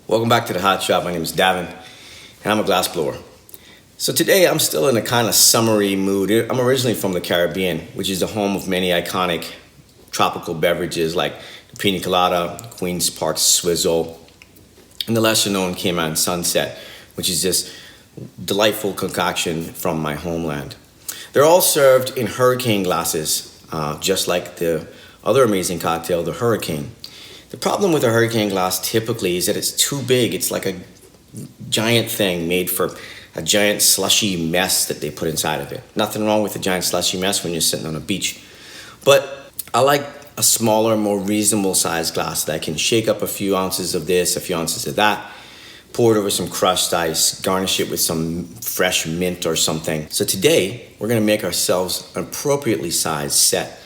Welcome back to the Hot Shop. My name is Davin, and I'm a glass blower. So today I'm still in a kind of summery mood. I'm originally from the Caribbean, which is the home of many iconic tropical beverages like the Pina Colada, Queen's Park Swizzle, and the lesser known Cayman Sunset, which is this delightful concoction from my homeland. They're all served in hurricane glasses, just like the other amazing cocktail, the Hurricane. The problem with a hurricane glass typically is that it's too big. It's like a giant thing made for a giant slushy mess that they put inside of it. Nothing wrong with a giant slushy mess when you're sitting on a beach. But I like a smaller, more reasonable sized glass that I can shake up a few ounces of this, a few ounces of that, pour it over some crushed ice, garnish it with some fresh mint or something. So today, we're gonna make ourselves an appropriately sized set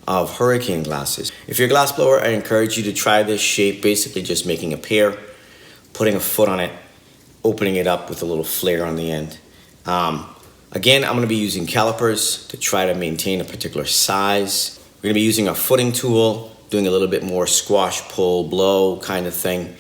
of hurricane glasses. If you're a glass blower, I encourage you to try this shape, basically just making a pair, putting a foot on it, opening it up with a little flare on the end. Again, I'm gonna be using calipers to try to maintain a particular size. We're gonna be using a footing tool, doing a little bit more squash, pull, blow kind of thing.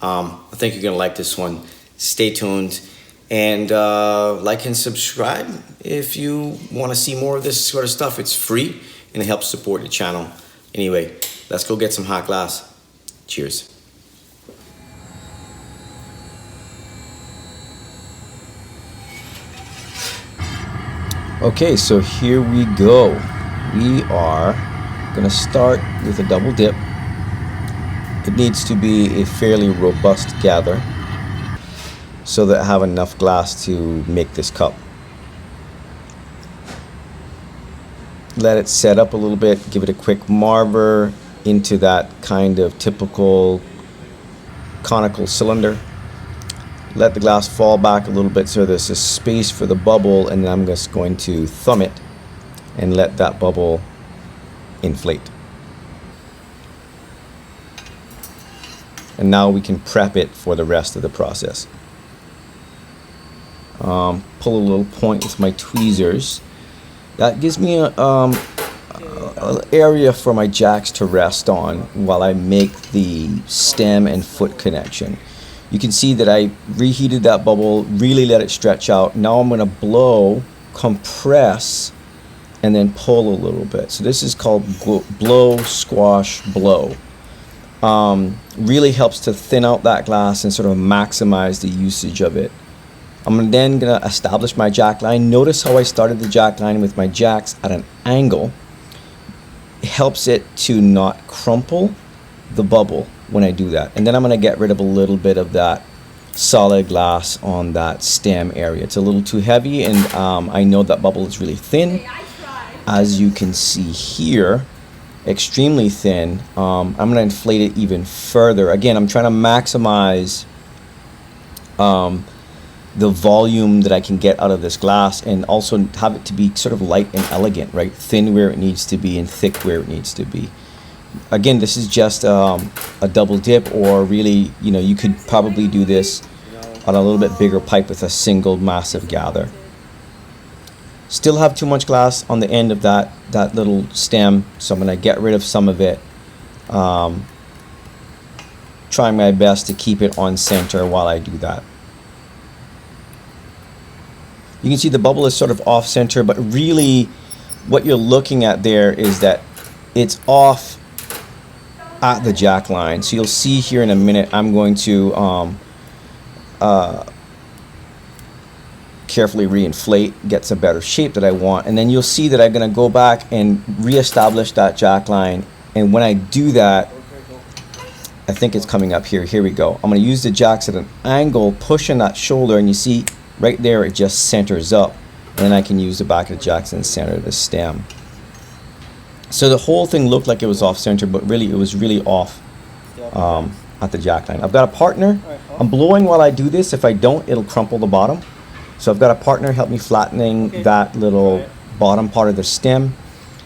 I think you're gonna like this one. Stay tuned and like and subscribe if you wanna see more of this sort of stuff. It's free and it helps support the channel. Anyway, let's go get some hot glass. Cheers. Okay, so here we go. We are gonna start with a double dip. It needs to be a fairly robust gather so that I have enough glass to make this cup. Let it set up a little bit, give it a quick marver into that kind of typical conical cylinder. Let the glass fall back a little bit so there's a space for the bubble, and then I'm just going to thumb it and let that bubble inflate. And now we can prep it for the rest of the process. Pull a little point with my tweezers. That gives me an area for my jacks to rest on while I make the stem and foot connection. You can see that I reheated that bubble, really let it stretch out. Now I'm going to blow, compress, and then pull a little bit. So this is called blow, squash, blow. Really helps to thin out that glass and sort of maximize the usage of it. I'm then going to establish my jack line. Notice how I started the jack line with my jacks at an angle. It helps it to not crumple the bubble when I do that. And then I'm going to get rid of a little bit of that solid glass on that stem area. It's a little too heavy, and I know that bubble is really thin. As you can see here, extremely thin. I'm going to inflate it even further. Again, I'm trying to maximize the volume that I can get out of this glass, and also have it to be sort of light and elegant, right? Thin where it needs to be and thick where it needs to be. Again, this is just a double dip, or really, you could probably do this on a little bit bigger pipe with a single massive gather. Still have too much glass on the end of that little stem, so I'm going to get rid of some of it. Trying my best to keep it on center while I do that. You can see the bubble is sort of off center, but really what you're looking at there is that it's off at the jack line. So you'll see here in a minute, I'm going to carefully reinflate, get some better shape that I want, and then you'll see that I'm going to go back and reestablish that jack line. And when I do that, I think it's coming up here. Here we go. I'm going to use the jacks at an angle, pushing that shoulder, and you see right there it just centers up, and then I can use the back of the jacks and center the stem. So the whole thing looked like it was off center, but really it was really off at the jack line. I've got a partner. I'm blowing while I do this. If I don't, it'll crumple the bottom. So I've got a partner help me flattening that little bottom part of the stem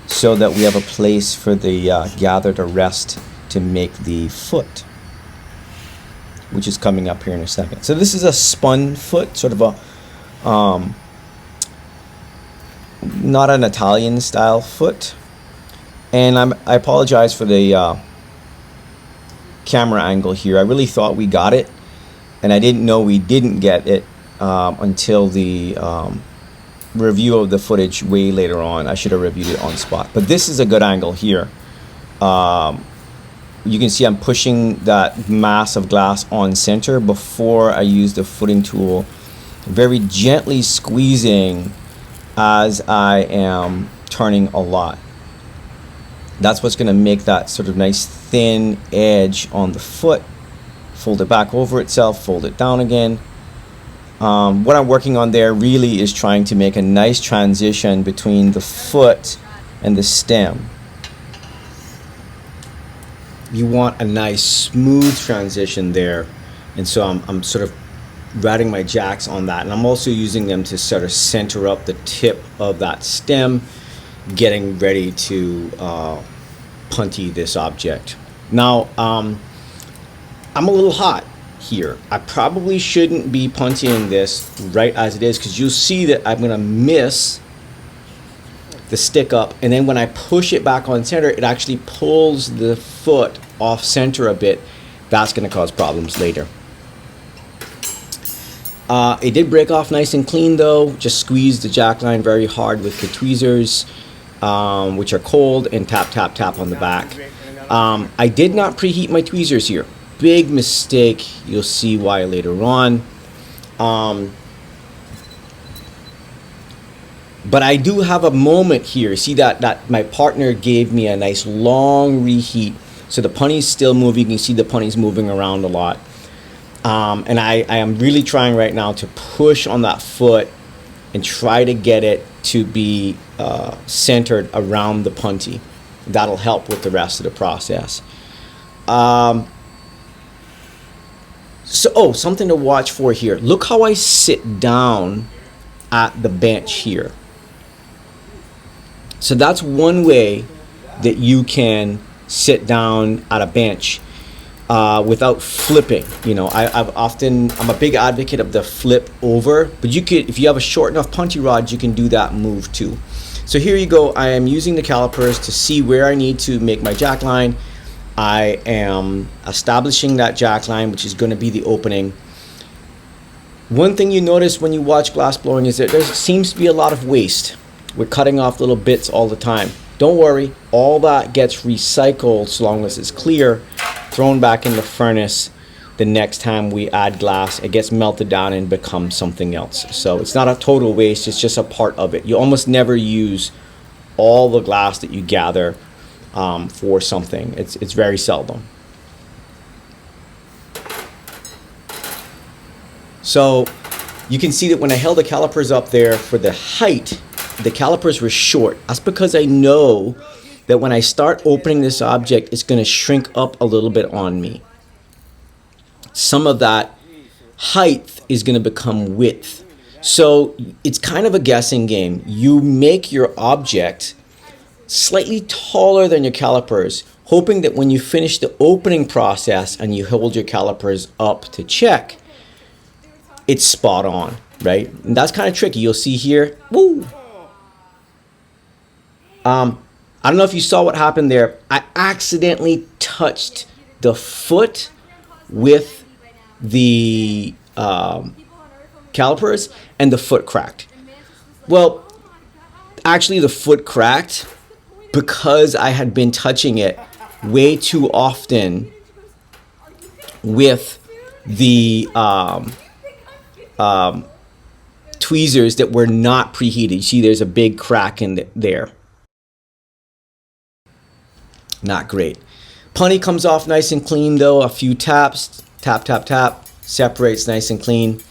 so that we have a place for the gather to rest to make the foot, which is coming up here in a second. So this is a spun foot, sort of a not an Italian style foot. And I apologize for the camera angle here. I really thought we got it. and I didn't know we didn't get it until the review of the footage way later on. I should have reviewed it on spot, but this is a good angle here. You can see I'm pushing that mass of glass on center before I use the footing tool, very gently squeezing as I am turning a lot. That's what's going to make that sort of nice thin edge on the foot. Fold it back over itself, fold it down again. What I'm working on there really is trying to make a nice transition between the foot and the stem. You want a nice smooth transition there, and so I'm sort of riding my jacks on that, and I'm also using them to sort of center up the tip of that stem, getting ready to punty this object. Now I'm a little hot here. I probably shouldn't be puntying this right as it is, because you'll see that I'm gonna miss the stick up, and then when I push it back on center, it actually pulls the foot off center a bit. That's going to cause problems later. It did break off nice and clean though. Just squeeze the jack line very hard with the tweezers, which are cold, and tap tap tap on the back. I did not preheat my tweezers here. Big mistake. You'll see why later on. But I do have a moment here. See that my partner gave me a nice long reheat. So the punty's still moving. You can see the punty's moving around a lot. And I am really trying right now to push on that foot and try to get it to be centered around the punty. That'll help with the rest of the process. Something to watch for here. Look how I sit down at the bench here. So that's one way that you can sit down at a bench without flipping. You know, I'm a big advocate of the flip over, but you could, if you have a short enough punty rod, you can do that move too. So here you go. I am using the calipers to see where I need to make my jack line. I am establishing that jack line, which is going to be the opening. One thing you notice when you watch glass blowing is that there seems to be a lot of waste. We're cutting off little bits all the time. Don't worry, all that gets recycled so long as it's clear, thrown back in the furnace. The next time we add glass, it gets melted down and becomes something else. So it's not a total waste, it's just a part of it. You almost never use all the glass that you gather for something. It's very seldom. So you can see that when I held the calipers up there for the height, the calipers were short. That's because I know that when I start opening this object, it's going to shrink up a little bit on me. Some of that height is going to become width. So it's kind of a guessing game. You make your object slightly taller than your calipers, hoping that when you finish the opening process and you hold your calipers up to check, it's spot on, right? And that's kind of tricky. You'll see here, woo! I don't know if you saw what happened there. I accidentally touched the foot with the calipers, and the foot cracked. Well, actually the foot cracked because I had been touching it way too often with the tweezers that were not preheated. You see there's a big crack in there. Not great. Punty comes off nice and clean though. A few taps, tap, tap, tap, separates nice and clean.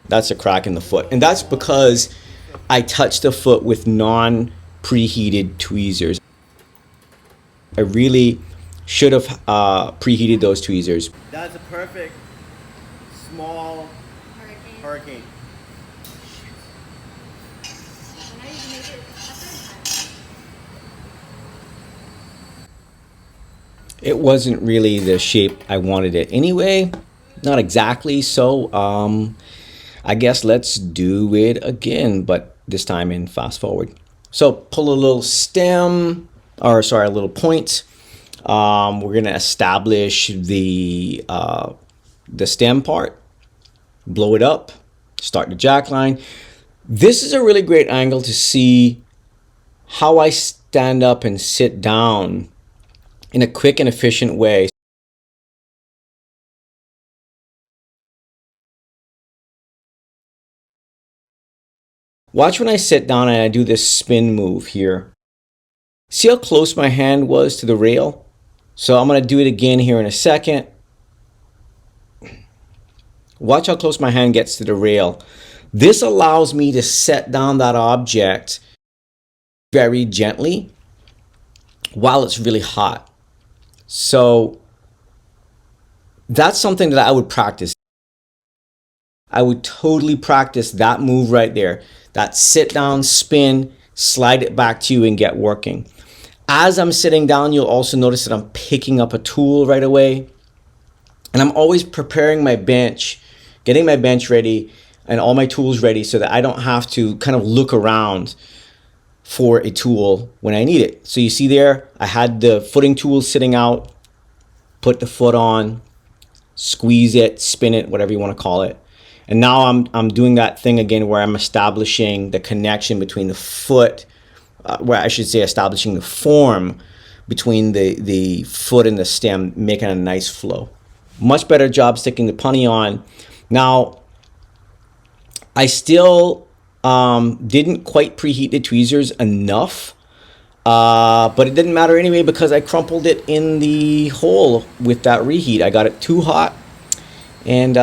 That's a crack in the foot. And that's because I touched the foot with non-preheated tweezers. I really should have preheated those tweezers. That's a perfect small hurricane. It wasn't really the shape I wanted it anyway. Not exactly, so I guess let's do it again, but this time in fast forward. So pull a little stem, or sorry, a little point. We're gonna establish the stem part, blow it up, start the jack line. This is a really great angle to see how I stand up and sit down in a quick and efficient way. Watch when I sit down and I do this spin move here. See how close my hand was to the rail? So I'm going to do it again here in a second. Watch how close my hand gets to the rail. This allows me to set down that object very gently while it's really hot. So that's something that I would practice. I would totally practice that move right there. That sit down, spin, slide it back to you and get working. As I'm sitting down, you'll also notice that I'm picking up a tool right away. And I'm always preparing my bench, getting my bench ready and all my tools ready so that I don't have to kind of look around for a tool when I need it. So you see there, I had the footing tool sitting out, put the foot on, squeeze it, spin it, whatever you want to call it. And now I'm doing that thing again where I'm establishing the connection between the foot, where I should say establishing the form between the foot and the stem, making a nice flow. Much better job sticking the punty on. Now, I still didn't quite preheat the tweezers enough, but it didn't matter anyway because I crumpled it in the hole with that reheat. I got it too hot, and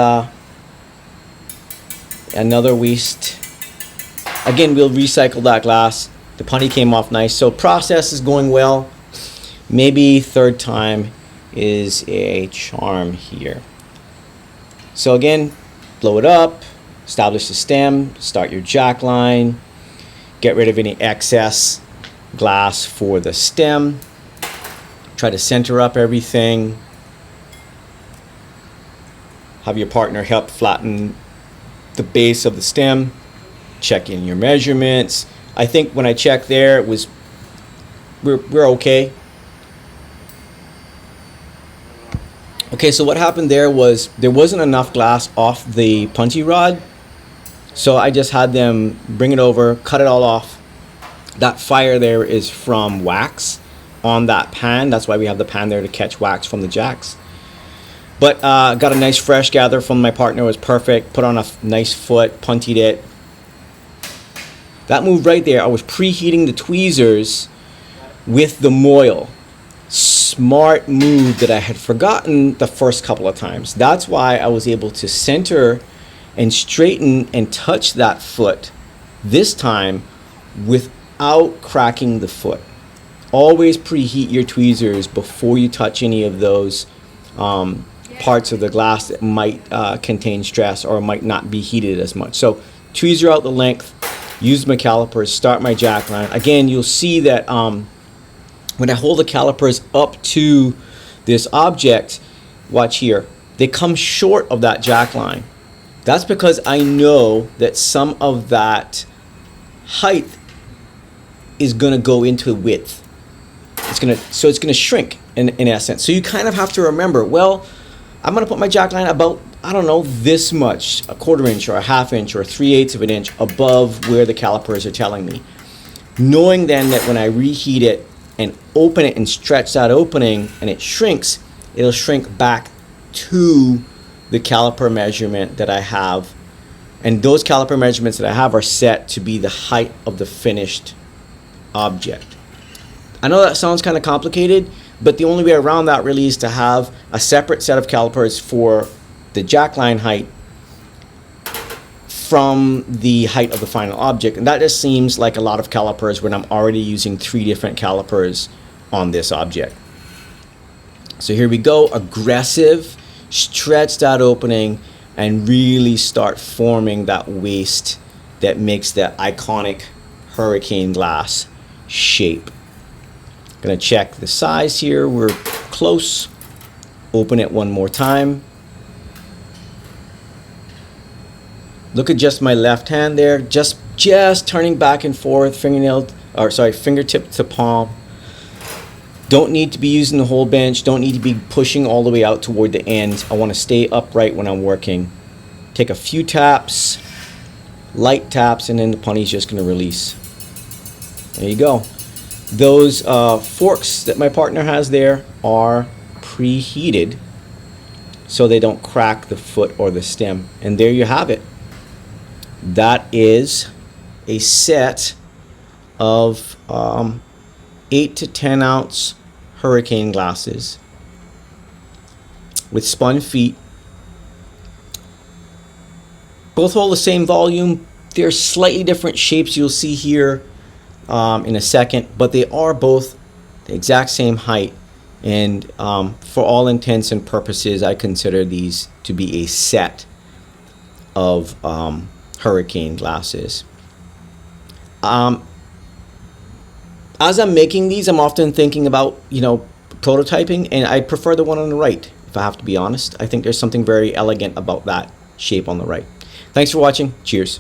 another waste. Again, we'll recycle that glass. The punty came off nice, so process is going well. Maybe third time is a charm here. So again, blow it up, establish the stem, start your jack line, get rid of any excess glass for the stem, try to center up everything, have your partner help flatten the base of the stem, check in your measurements. I think when I checked there, we're okay. Okay, so what happened there was there wasn't enough glass off the punchy rod, so I just had them bring it over, cut it all off. That fire there is from wax on that pan. That's why we have the pan there to catch wax from the jacks. But got a nice fresh gather from my partner. It was perfect. Put on a nice foot, puntied it. That move right there, I was preheating the tweezers with the moil. Smart move that I had forgotten the first couple of times. That's why I was able to center and straighten and touch that foot this time without cracking the foot. Always preheat your tweezers before you touch any of those parts of the glass that might contain stress or might not be heated as much. So tweezer out the length, use my calipers, start my jack line. Again, you'll see that when I hold the calipers up to this object, watch here, they come short of that jack line. That's because I know that some of that height is going to go into width. So it's going to shrink in essence. So you kind of have to remember, well, I'm going to put my jack line about, I don't know, this much, a quarter inch or a half inch or 3/8 of an inch above where the calipers are telling me. Knowing then that when I reheat it and open it and stretch that opening and it shrinks, it'll shrink back to the caliper measurement that I have. And those caliper measurements that I have are set to be the height of the finished object. I know that sounds kind of complicated, but the only way around that really is to have a separate set of calipers for the jack line height from the height of the final object. And that just seems like a lot of calipers when I'm already using 3 different calipers on this object. So here we go, aggressive, stretch that opening and really start forming that waist that makes that iconic hurricane glass shape. Gonna check the size here, we're close. Open it one more time. Look at just my left hand there, just turning back and forth, fingernail or sorry, fingertip to palm. Don't need to be using the whole bench. Don't need to be pushing all the way out toward the end. I want to stay upright when I'm working. Take a few taps, light taps, and then the punty's just going to release. There you go. Those forks that my partner has there are preheated so they don't crack the foot or the stem. And there you have it. That is a set of 8 to 10 ounce hurricane glasses with spun feet. Both hold the same volume. They're slightly different shapes you'll see here in a second, but they are both the exact same height. And for all intents and purposes, I consider these to be a set of hurricane glasses. As I'm making these, I'm often thinking about, prototyping, and I prefer the one on the right, if I have to be honest. I think there's something very elegant about that shape on the right. Thanks for watching. Cheers.